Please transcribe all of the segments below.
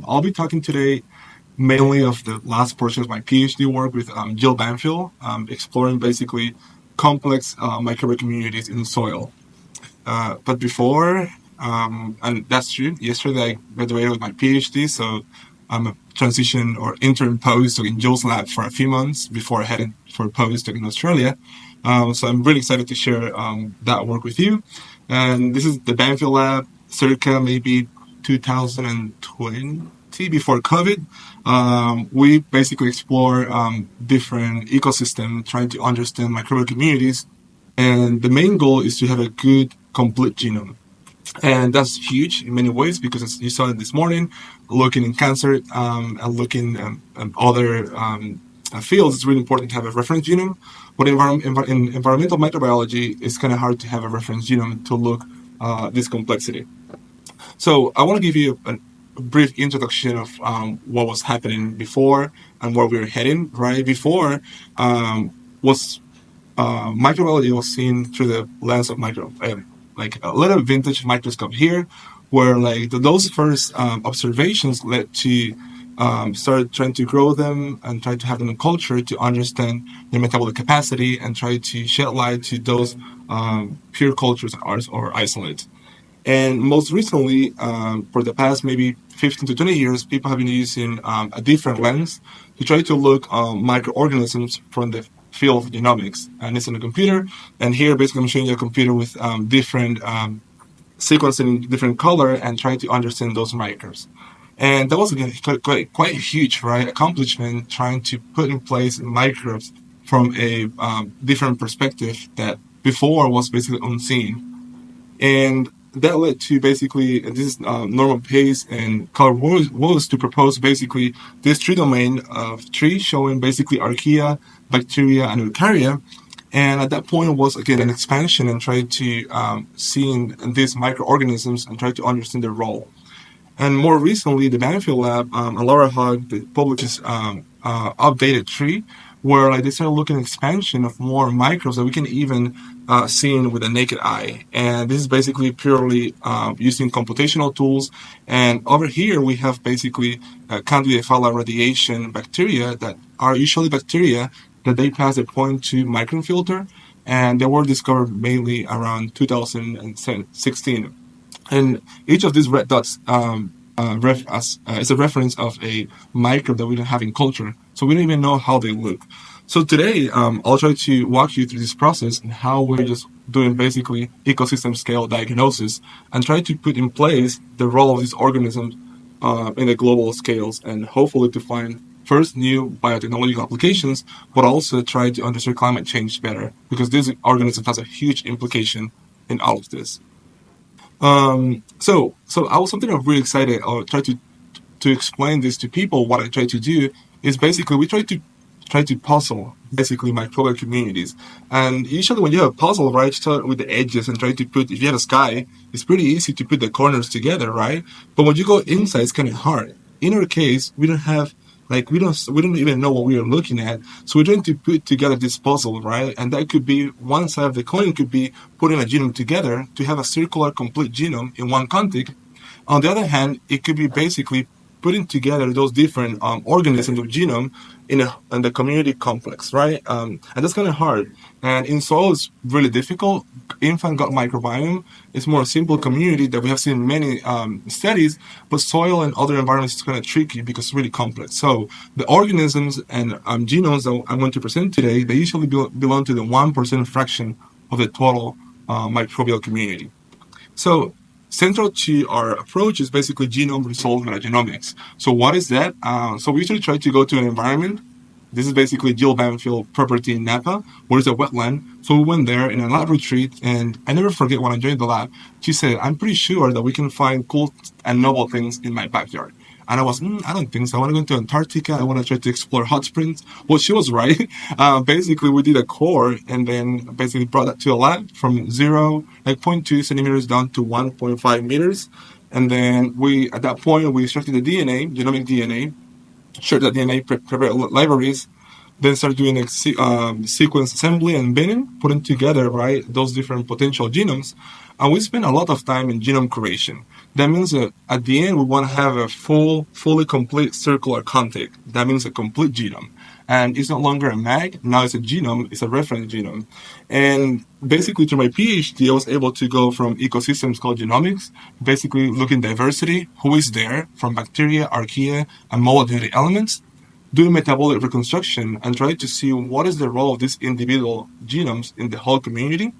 I'll be talking today mainly of the last portion of my PhD work with Jill Banfield, exploring basically complex microbial communities in soil. But before, and that's true, yesterday I graduated with my PhD, so I'm a transition or interim postdoc in Jill's lab for a few months before heading for a postdoc in Australia. So I'm really excited to share that work with you. And this is the Banfield lab, circa maybe 2020 before COVID. We basically explore different ecosystems, trying to understand microbial communities. And the main goal is to have a good, complete genome. And that's huge in many ways because, as you saw this morning, looking in cancer and looking other fields, it's really important to have a reference genome. But in environmental microbiology, it's kind of hard to have a reference genome to look this complexity. So I want to give you a brief introduction of what was happening before and where we were heading. Right before was microbiology was seen through the lens of like a little vintage microscope here, where like those first observations led to start trying to grow them and try to have them in culture to understand their metabolic capacity and try to shed light to those pure cultures or isolates. And most recently, for the past maybe 15 to 20 years, people have been using a different lens to try to look at microorganisms from the field of genomics. And it's on a computer. And here, basically, I'm showing you a computer with different sequencing, different color, and trying to understand those markers. And that was again quite a huge, right, accomplishment trying to put in place microbes from a different perspective that before was basically unseen. And that led to basically this normal pace and color was to propose basically this tree domain of trees showing basically archaea, bacteria, and eukarya. And at that point, it was again an expansion and try to see in these microorganisms and try to understand their role. And more recently, the Banfield lab, Laura Hogg, published this updated tree where like they started looking at expansion of more microbes that we can even see with the naked eye. And this is basically purely using computational tools. And over here, we have basically Candida phylla radiation bacteria that are usually bacteria that they pass a 0.2 micron filter. And they were discovered mainly around 2016. And each of these red dots is a reference of a microbe that we don't have in culture. So we don't even know how they look. So today, I'll try to walk you through this process and how we're just doing basically ecosystem scale diagnosis and try to put in place the role of these organisms in the global scales and hopefully to find first new biotechnological applications, but also try to understand climate change better because this organism has a huge implication in all of this. So I was something I'm really excited. I'll try to explain this to people. What I try to do is basically we try to puzzle basically microbial communities. And usually when you have a puzzle, right, start with the edges and try to put. If you have a sky, it's pretty easy to put the corners together, right? But when you go inside, it's kind of hard. In our case, we don't have. Like we don't even know what we are looking at. So we're trying to put together this puzzle, right? And that could be one side of the coin could be putting a genome together to have a circular complete genome in one context. On the other hand, it could be basically putting together those different organisms of genome in the community complex, right? And that's kind of hard. And in soil, it's really difficult. Infant gut microbiome is more a simple community that we have seen in many studies, but soil and other environments is kind of tricky because it's really complex. So the organisms and genomes that I'm going to present today, they usually belong to the 1% fraction of the total microbial community. So central to our approach is basically genome resolved metagenomics. So what is that? So we usually try to go to an environment. This is basically Jill Banfield property in Napa, where it's a wetland. So we went there in a lab retreat, and I never forget when I joined the lab, she said, I'm pretty sure that we can find cool and novel things in my backyard. And I was, I don't think so. I want to go to Antarctica. I want to try to explore hot springs. Well, she was right. Basically, we did a core and then basically brought that to a lab from 0.2 centimeters down to 1.5 meters. And then at that point, we extracted the DNA, genomic DNA, shared the DNA, prepared libraries, then start doing sequence assembly and binning, putting together, right, those different potential genomes. And we spend a lot of time in genome creation. That means that at the end, we want to have a fully complete circular contig. That means a complete genome. And it's no longer a MAG, now it's a genome, it's a reference genome. And basically, through my PhD, I was able to go from ecosystems called genomics, basically looking diversity, who is there, from bacteria, archaea, and mobile genetic elements, doing metabolic reconstruction, and try to see what is the role of these individual genomes in the whole community.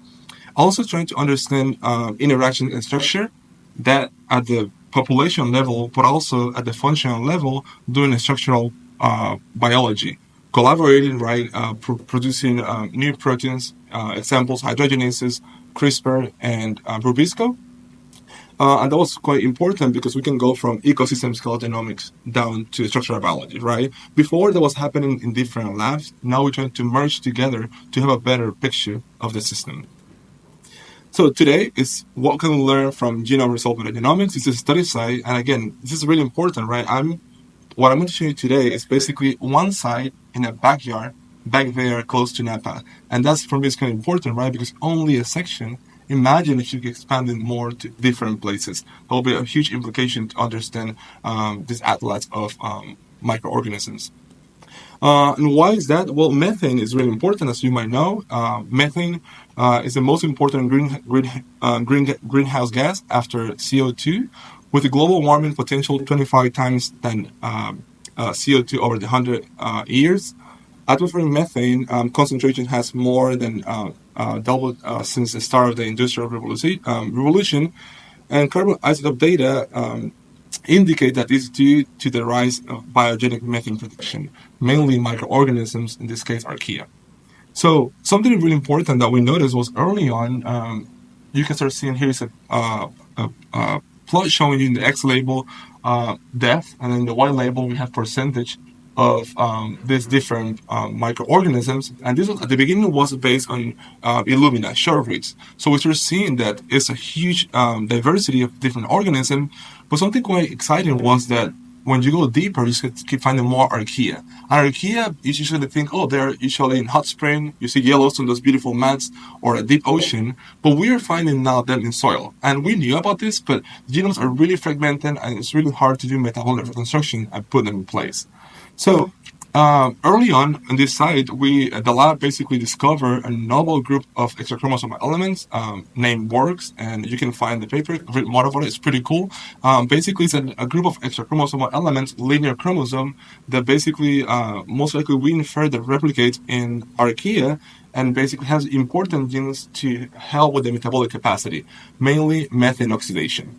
Also trying to understand interaction and structure, that at the population level, but also at the functional level, doing a structural biology, collaborating, right, producing new proteins, examples, hydrogenases, CRISPR, and Rubisco. And that was quite important because we can go from ecosystem scale genomics down to structural biology, right? Before that was happening in different labs. Now we're trying to merge together to have a better picture of the system. So today is what can we learn from genome result metagenomics. It's a study site, and again, this is really important, right? What I'm going to show you today is basically one site in a backyard back there close to Napa, and that's for me is kind of important, right? Because only a section. Imagine if you could expand it more to different places. That will be a huge implication to understand this atlas of microorganisms. And why is that? Well, methane is really important, as you might know. Methane is the most important greenhouse gas after CO2, with a global warming potential 25 times than CO2 over the 100 years. Atmospheric methane concentration has more than doubled since the start of the Industrial Revolution, and carbon isotope data indicate that this is due to the rise of biogenic methane production, mainly microorganisms, in this case archaea. So something really important that we noticed was early on, you can start seeing here is a plot showing you in the X label depth, and in the Y label we have percentage of these different microorganisms. And this was, at the beginning was based on Illumina, short reads. So we start seeing that it's a huge diversity of different organisms. But something quite exciting was that when you go deeper, you keep finding more archaea. And archaea, you usually think, oh, they're usually in hot spring. You see Yellowstone, those beautiful mats, or a deep ocean. But we are finding now them in soil. And we knew about this, but genomes are really fragmented, and it's really hard to do metabolic reconstruction and put them in place. So early on this site, the lab basically discovered a novel group of extrachromosomal elements named works, and you can find the paper, read more about it. It's pretty cool. Basically, it's a group of extrachromosomal elements, linear chromosome, that basically most likely we infer that replicates in archaea and basically has important genes to help with the metabolic capacity, mainly methane oxidation.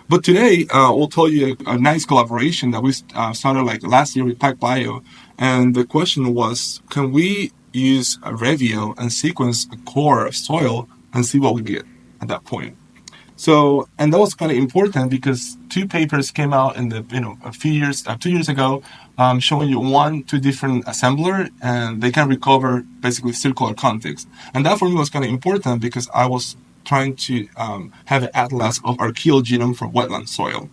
But today, we'll tell you a nice collaboration that we started like last year with PacBio. And the question was, can we use a Revio and sequence a core of soil and see what we get at that point? So, and that was kind of important because two papers came out in the, a few years, 2 years ago, showing you two different assembler, and they can recover basically circular context. And that for me was kind of important because I was trying to have an atlas of archaeal genome from wetland soil.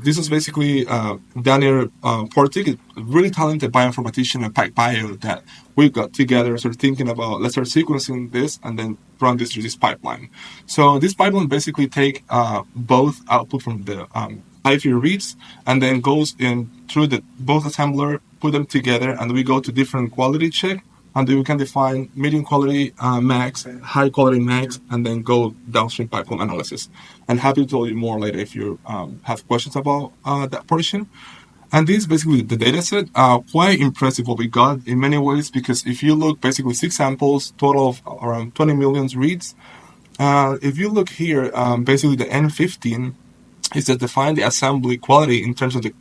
This is basically Daniel Portik, a really talented bioinformatician at PacBio that we got together, sort of thinking about let's start sequencing this and then run this through this pipeline. So this pipeline basically take both output from the IV reads and then goes in through the both assembler, put them together, and we go to different quality check. And then we can define medium quality max, high quality max, and then go downstream pipeline analysis. And happy to tell you more later if you have questions about that portion. And this is basically the data set. Quite impressive what we got in many ways, because if you look, basically 6 samples, total of around 20 million reads. If you look here, basically the N15 is to define the assembly quality in terms of the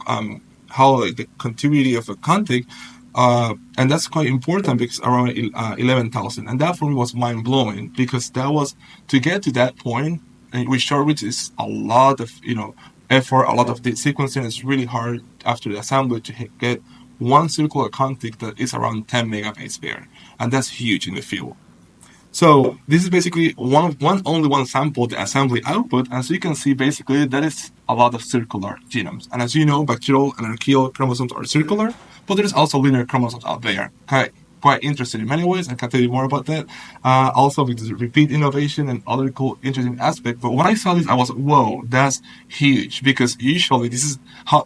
how the continuity of a contig. And that's quite important because around 11,000. And that for me was mind blowing because that was to get to that point. And with short reads is a lot of effort, a lot of the sequencing. It's really hard after the assembly to get one circular contig that is around 10 megabytes there, and that's huge in the field. So this is basically only one sample, the assembly output, and so you can see basically that is a lot of circular genomes. And as you know, bacterial and archaeal chromosomes are circular, but there's also linear chromosomes out there. Okay. quite interesting in many ways. I can tell you more about that. Also with the repeat innovation and other cool, interesting aspects. But when I saw this, I was, whoa, that's huge, because usually this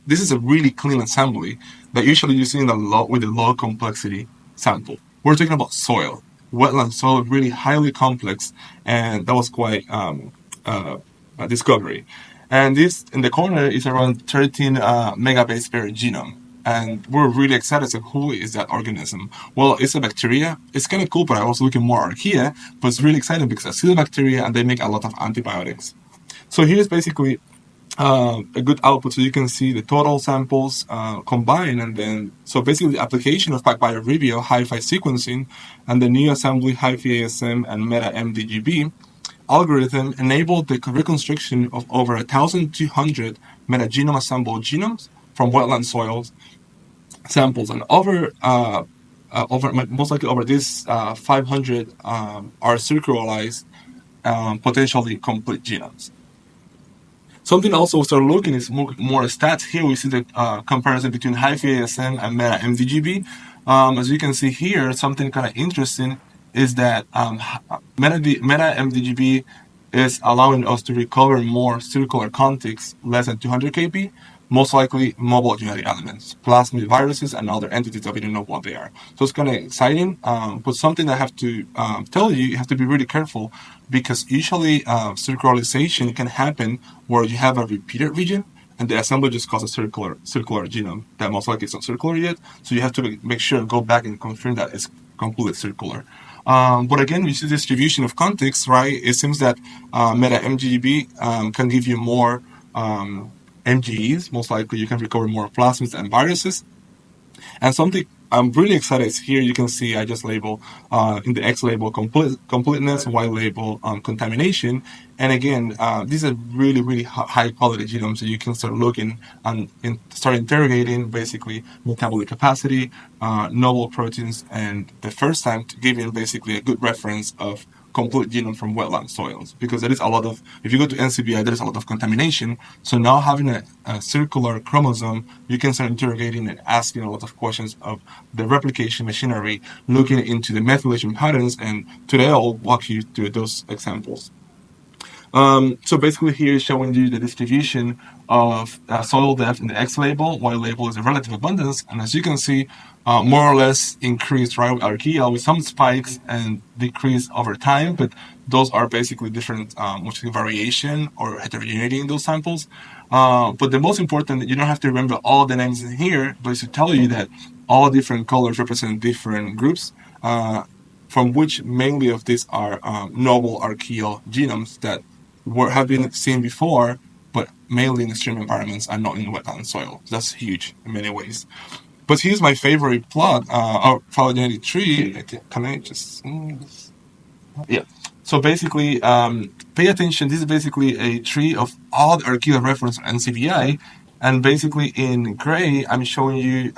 is a really clean assembly that usually you see in the low, with a low complexity sample. We're talking about soil, wetland soil, really highly complex, and that was quite a discovery. And this in the corner is around 13 megabase per genome. And we're really excited. So who is that organism? Well, it's a bacteria. It's kind of cool, but I was looking more archaea. But it's really exciting because it's a bacteria and they make a lot of antibiotics. So here's basically a good output. So you can see the total samples combined, and then so basically the application of PacBio Revio hi-fi sequencing and the new assembly hi-fi ASM and meta MDGB algorithm enabled the reconstruction of over 1,200 metagenome assembled genomes from wetland soils samples, and over most likely over these 500 are circularized, potentially complete genomes. Something also we start looking is more stats. Here we see the comparison between HiFi ASM and Meta MDGB. As you can see here, something kind of interesting is that Meta MDGB is allowing us to recover more circular contigs less than 200 kb, most likely mobile genetic elements, plasmid viruses, and other entities that we don't know what they are. So it's kind of exciting, but something I have to tell you, you have to be really careful, because usually circularization can happen where you have a repeated region, and the assembly just causes circular genome that most likely is not circular yet. So you have to make sure and go back and confirm that it's completely circular. But again, we see distribution of contigs, right? It seems that Meta MGB can give you more MGEs. Most likely, you can recover more plasmids and viruses. And something I'm really excited is here you can see I just label in the X label completeness, Y label contamination. And again, these are really high quality genomes, so you can start looking and start interrogating basically metabolic capacity, novel proteins, and the first time to give you basically a good reference of complete genome from wetland soils, because there is a lot of, if you go to NCBI, there is a lot of contamination. So now having a circular chromosome, you can start interrogating and asking a lot of questions of the replication machinery, looking into the methylation patterns, and today I'll walk you through those examples. So basically here is showing you the distribution of soil depth in the X label. Y label is the relative abundance, and as you can see, more or less increased, right, archaea with some spikes and decrease over time, but those are basically different variation or heterogeneity in those samples. But the most important, you don't have to remember all the names in here, but it's to tell you that all different colors represent different groups, from which mainly of these are novel archaeal genomes that have been seen before, but mainly in extreme environments and not in wetland soil. That's huge in many ways. But here's my favorite plot, or phylogenetic tree. Can I just... yeah. So basically, pay attention. This is basically a tree of all the archaeal reference on NCBI. And basically in gray, I'm showing you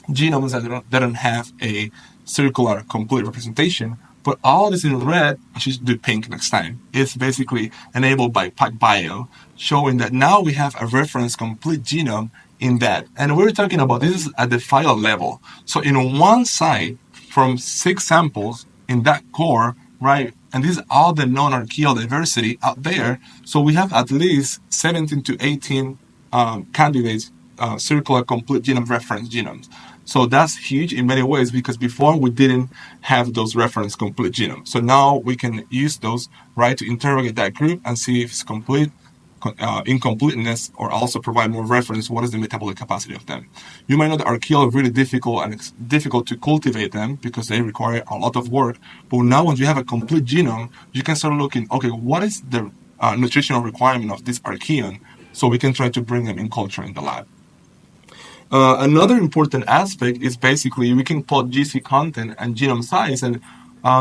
genomes that don't have a circular complete representation. But all this in red, I should do pink next time, is basically enabled by PacBio, showing that now we have a reference complete genome in that. And we're talking about this is at the phyla level. So in one side, from 6 samples in that core, right, and these are all the non-archaeal diversity out there. So we have at least 17 to 18 candidates, circular complete genome reference genomes. So that's huge in many ways, because before we didn't have those reference complete genomes. So now we can use those, right, to interrogate that group and see if it's complete, incompleteness, or also provide more reference. What is the metabolic capacity of them? You might know that archaeal are really difficult, and it's difficult to cultivate them because they require a lot of work. But now, when you have a complete genome, you can start looking, okay, what is the nutritional requirement of this archaeon, so we can try to bring them in culture in the lab. Another important aspect is basically we can plot GC content and genome size, and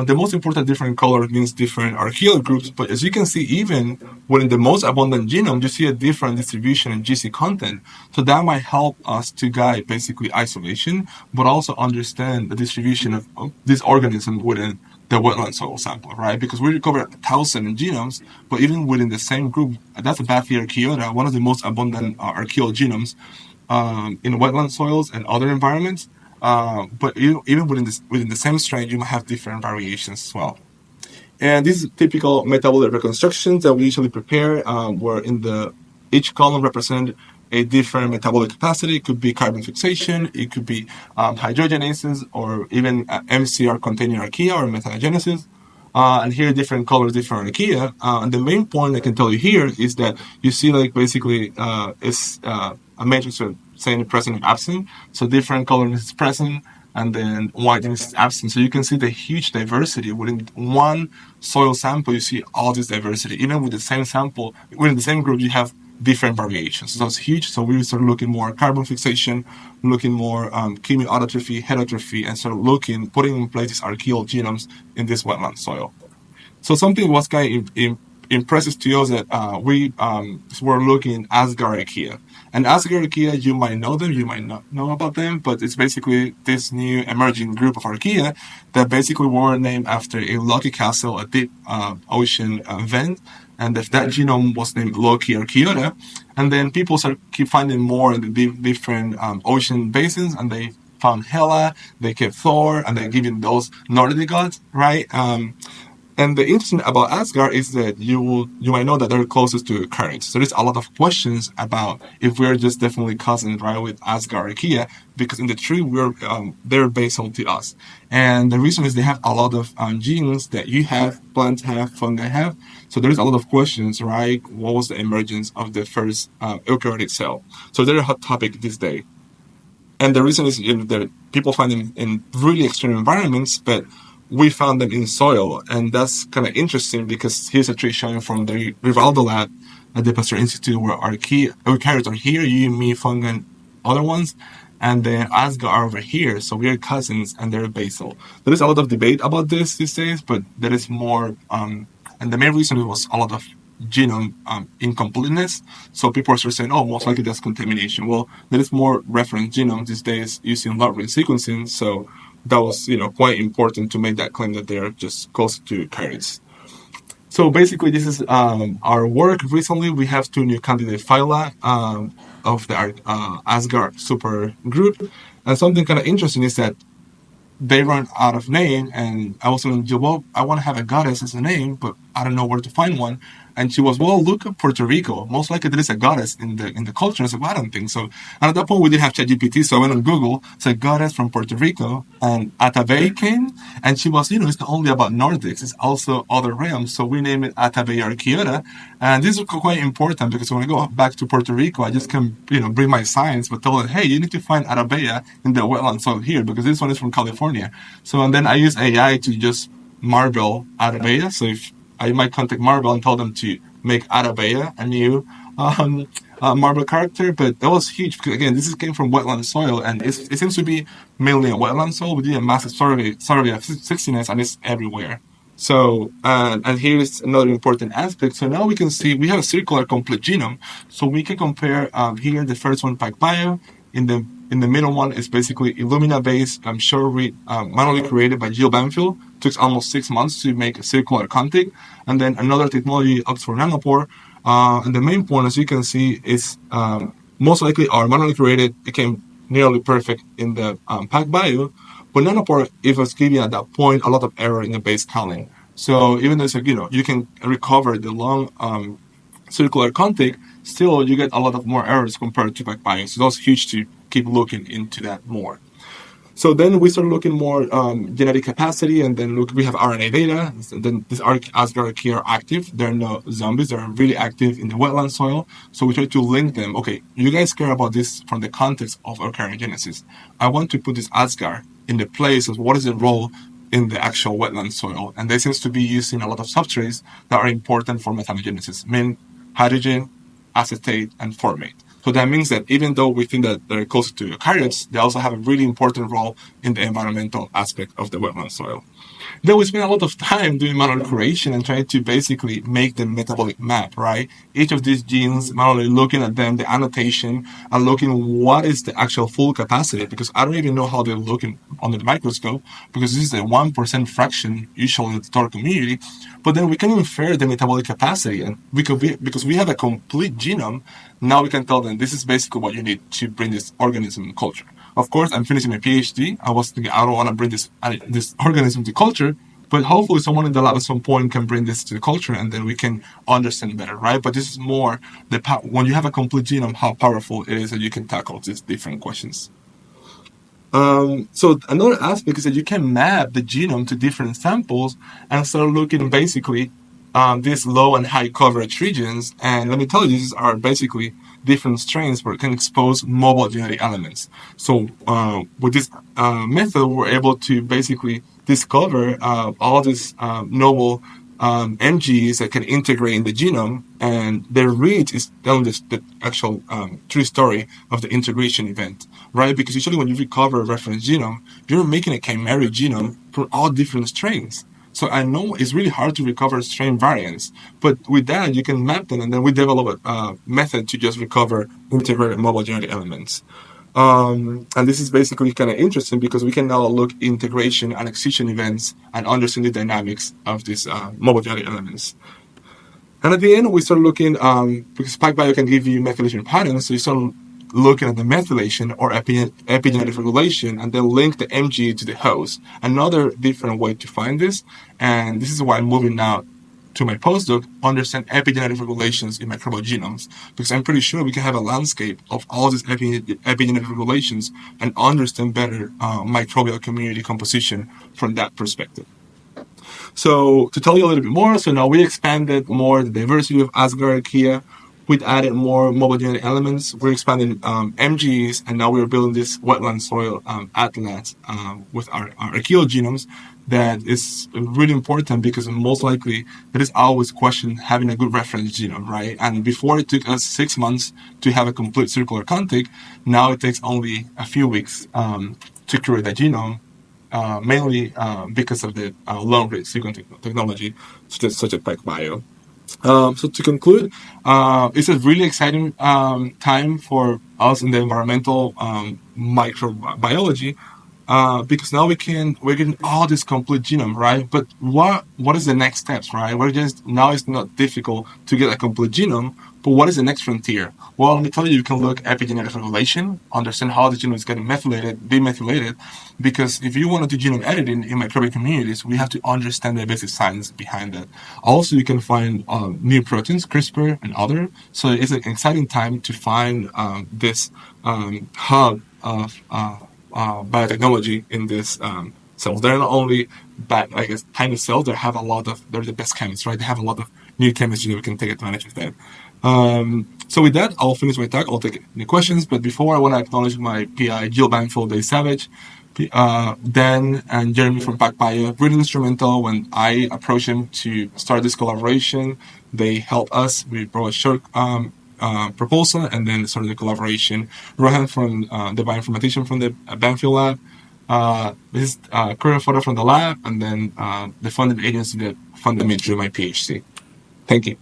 the most important different color means different archaeal groups, but as you can see, even within the most abundant genome, you see a different distribution in GC content. So that might help us to guide basically isolation, but also understand the distribution of this organism within the wetland soil sample, right? Because we recover 1,000 genomes, but even within the same group, that's a Bathyarchaeota, one of the most abundant archaeal genomes in wetland soils and other environments. but even within the same strain, you might have different variations as well. And these typical metabolic reconstructions that we usually prepare, where in the each column represent a different metabolic capacity. It could be carbon fixation, it could be hydrogenases, or even MCR containing archaea or metagenesis. And here, different colors, different archaea. And the main point I can tell you here is that you see, like, basically, it's a matrix of saying present and absent. So different colors is present, and then white is absent. So you can see the huge diversity within one soil sample. You see all this diversity. Even with the same sample, within the same group, you have different variations. So it's huge. So we start looking more carbon fixation, looking more chemoautotrophy, heterotrophy, and start putting in place these archaeal genomes in this wetland soil. So something was kind of impressive to us that we were looking at Asgaricea. And Asgaricea, you might know them, you might not know about them, but it's basically this new emerging group of archaea that basically were named after a Loki castle, a deep ocean vent, and that genome was named Loki Archaeota. And then people keep finding more in the different ocean basins, and they found Hela, they kept Thor, and they're giving those Nordic gods, right? And the interesting about Asgard is that you might know that they're closest to currents. So there's a lot of questions about if we're just definitely cousins, right, with Asgard Archaea, because in the tree they're basal to us. And the reason is they have a lot of genes that you have, plants have, fungi have. So there's a lot of questions, right? What was the emergence of the first eukaryotic cell? So they're a hot topic this day. And the reason is that people find them in really extreme environments, but we found them in soil. And that's kind of interesting because here's a tree showing from the Rivaldo lab at the Pasteur Institute where our eukaryotes are here, you, me, fungi, and other ones. And then Asgard are over here, so we are cousins and they're basal. There is a lot of debate about this these days, but there is more, and the main reason was a lot of genome incompleteness. So people are saying, oh, most likely that's contamination. Well, there is more reference genome these days using long-range sequencing, so that was, quite important to make that claim that they're just close to eukaryotes. So basically, this is our work. Recently, we have 2 new candidate phyla of the Asgard supergroup. And something kind of interesting is that they run out of name, and I was telling Jill, well, I want to have a goddess as a name, but I don't know where to find one. And she was, well, look at Puerto Rico. Most likely there is a goddess in the culture. And I said, well, I don't think so. And at that point, we didn't have ChatGPT, so I went on Google, said goddess from Puerto Rico, and Atabey came, and she was, it's not only about Nordics, it's also other realms. So we named it Atabey Archaeota. And this is quite important because when I go back to Puerto Rico, I just can, bring my science, but tell them, hey, you need to find Atabea in the wetland soil here because this one is from California. So, and then I use AI to just marble Atabea. So if I might contact Marvel and tell them to make Atabea a new Marvel character, but that was huge because again, this came from wetland soil, and it seems to be mainly a wetland soil. We did a massive survey of 60ness, and it's everywhere. So, and here is another important aspect. So now we can see we have a circular complete genome, so we can compare here the first one, PacBio, in the middle one is basically Illumina-based short read manually created by Jill Banfield. Took almost 6 months to make a circular contig. And then another technology, Oxford Nanopore. And the main point, as you can see, is most likely our manually created became nearly perfect in the PacBio. But Nanopore, it was giving at that point a lot of error in the base calling. So even though it's you can recover the long circular contig, still you get a lot of more errors compared to PacBio. So that's huge to keep looking into that more. So then we start looking more genetic capacity, and then we have RNA data. Then these Asgard archaea are active. They're not zombies. They're really active in the wetland soil. So we try to link them. Okay, you guys care about this from the context of eukaryogenesis. I want to put this Asgard in the place of what is the role in the actual wetland soil. And they seems to be using a lot of substrates that are important for metagenesis, mean hydrogen, acetate, and formate. So that means that even though we think that they're close to eukaryotes, they also have a really important role in the environmental aspect of the wetland soil. Then we spend a lot of time doing manual curation and trying to basically make the metabolic map, right? Each of these genes, manually looking at them, the annotation, and looking what is the actual full capacity, because I don't even know how they look under the microscope, because this is a 1% fraction usually in the total community. But then we can infer the metabolic capacity, and we could be, because we have a complete genome, now we can tell them this is basically what you need to bring this organism in culture. Of course, I'm finishing my PhD. I was thinking I don't want to bring this organism to culture, but hopefully someone in the lab at some point can bring this to the culture, and then we can understand better, right? But this is more when you have a complete genome, how powerful it is that you can tackle these different questions. So another aspect is that you can map the genome to different samples and start looking basically these low and high coverage regions. And let me tell you, these are basically different strains where it can expose mobile genetic elements. So with this method, we're able to basically discover all these novel MGs that can integrate in the genome, and their read is telling us the actual true story of the integration event, right? Because usually when you recover a reference genome, you're making a chimeric genome for all different strains. So I know it's really hard to recover strain variants, but with that you can map them, and then we develop a method to just recover integrated mobile genetic elements. And this is basically kind of interesting because we can now look integration and excision events and understand the dynamics of these mobile genetic elements. And at the end, we start looking, because PacBio can give you methylation patterns, so you start looking at the methylation or epigenetic regulation and then link the MG to the host. Another different way to find this, and this is why I'm moving now to my postdoc, understand epigenetic regulations in microbial genomes, because I'm pretty sure we can have a landscape of all these epigenetic regulations and understand better microbial community composition from that perspective. So to tell you a little bit more, so now we expanded more the diversity of Asgardia. We added more mobile genetic elements. We're expanding MGs, and now we're building this wetland soil atlas with our archaeogenomes. That is really important because most likely there is always question having a good reference genome, right? And before it took us 6 months to have a complete circular contig, now it takes only a few weeks to curate the genome. Mainly because of the long-read sequencing technology, such as PacBio. So to conclude, it's a really exciting time for us in the environmental microbiology because now we're getting all this complete genome, right? But what is the next steps, right? We're just now it's not difficult to get a complete genome, but what is the next frontier? Well, let me tell you, you can look at epigenetic regulation, understand how the genome is getting methylated, demethylated, because if you want to do genome editing in microbial communities, we have to understand the basic science behind that. Also, you can find new proteins, CRISPR and other. So it's an exciting time to find this hub of biotechnology in this cells. They're not only tiny cells. They're the best chemists, right? They have a lot of new chemistry that we can take advantage of that. So with that, I'll finish my talk. I'll take any questions. But before, I want to acknowledge my PI, Jill Banfield, Dave Savage, Dan and Jeremy from PacBio. Really instrumental when I approached them to start this collaboration. They helped us. We brought a short proposal and then started the collaboration. Rohan from the bioinformatician from the Banfield lab. This is a current photo from the lab, and then the funding agency that funded me through my PhD. Thank you.